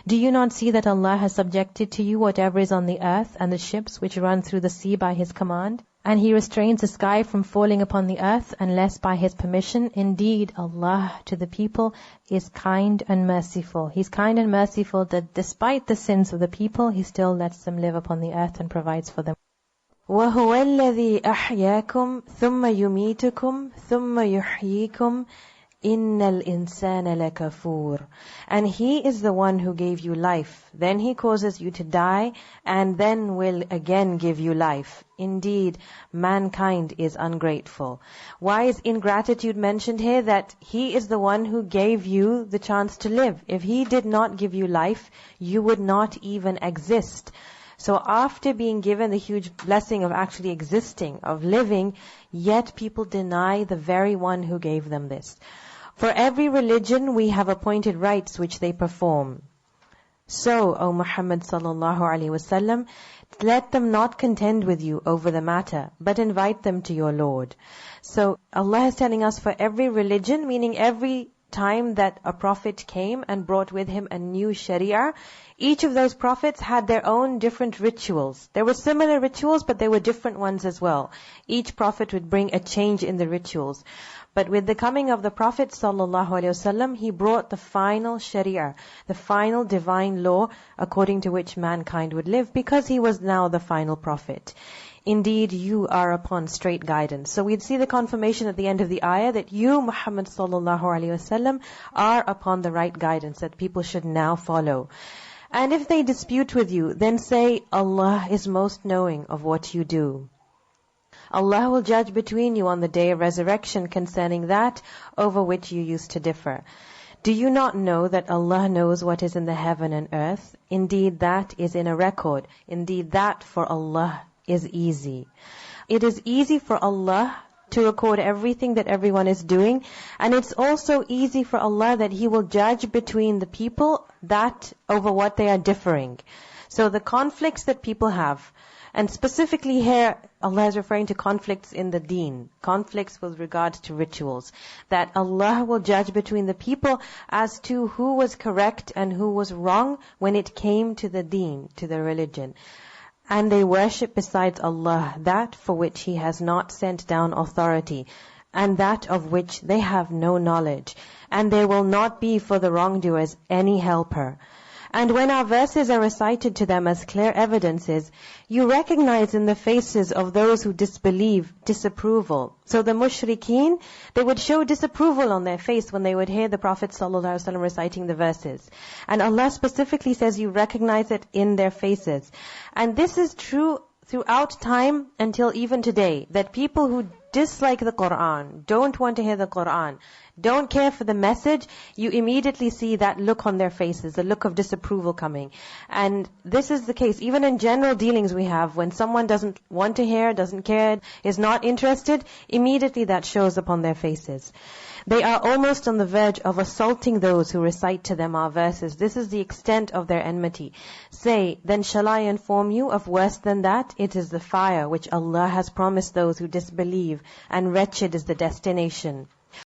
Do you not see that Allah has subjected to you whatever is on the earth and the ships which run through the sea by His command? And He restrains the sky from falling upon the earth unless by His permission. Indeed, Allah to the people is kind and merciful. He's kind and merciful that despite the sins of the people, He still lets them live upon the earth and provides for them. وَهُوَ الَّذِي أَحْيَاكُمْ ثُمَّ يُمِيتُكُمْ ثُمَّ يُحْيِيكُمْ إِنَّ الْإِنسَانَ لَكَفُورٌ. And He is the one who gave you life. Then He causes you to die, and then will again give you life. Indeed, mankind is ungrateful. Why is ingratitude mentioned here? That He is the one who gave you the chance to live. If He did not give you life, you would not even exist. So after being given the huge blessing of actually existing, of living, yet people deny the very one who gave them this. For every religion we have appointed rites which they perform. So, O Muhammad sallallahu alaihi wasallam, let them not contend with you over the matter, but invite them to your Lord. So Allah is telling us for every religion, meaning every time that a prophet came and brought with him a new sharia, each of those prophets had their own different rituals. There were similar rituals, but there were different ones as well. Each prophet would bring a change in the rituals. But with the coming of the Prophet ﷺ, he brought the final sharia, the final divine law according to which mankind would live, because he was now the final prophet. Indeed, you are upon straight guidance. So we'd see the confirmation at the end of the ayah that you, Muhammad ﷺ, are upon the right guidance that people should now follow. And if they dispute with you, then say, Allah is most knowing of what you do. Allah will judge between you on the day of resurrection concerning that over which you used to differ. Do you not know that Allah knows what is in the heaven and earth? Indeed, that is in a record. Indeed, that for Allah is easy. It is easy for Allah to record everything that everyone is doing. And it's also easy for Allah that He will judge between the people that over what they are differing. So the conflicts that people have, and specifically here, Allah is referring to conflicts in the deen, conflicts with regard to rituals, that Allah will judge between the people as to who was correct and who was wrong when it came to the deen, to the religion. And they worship besides Allah that for which He has not sent down authority, and that of which they have no knowledge. And there will not be for the wrongdoers any helper. And when our verses are recited to them as clear evidences, you recognize in the faces of those who disbelieve disapproval. So the mushrikeen, they would show disapproval on their face when they would hear the Prophet ﷺ reciting the verses. And Allah specifically says you recognize it in their faces. And this is true throughout time until even today, that people who dislike the Qur'an, don't want to hear the Qur'an, don't care for the message, you immediately see that look on their faces, the look of disapproval coming. And this is the case, even in general dealings we have, when someone doesn't want to hear, doesn't care, is not interested, immediately that shows upon their faces. They are almost on the verge of assaulting those who recite to them our verses. This is the extent of their enmity. Say, then shall I inform you of worse than that? It is the fire which Allah has promised those who disbelieve, and wretched is the destination.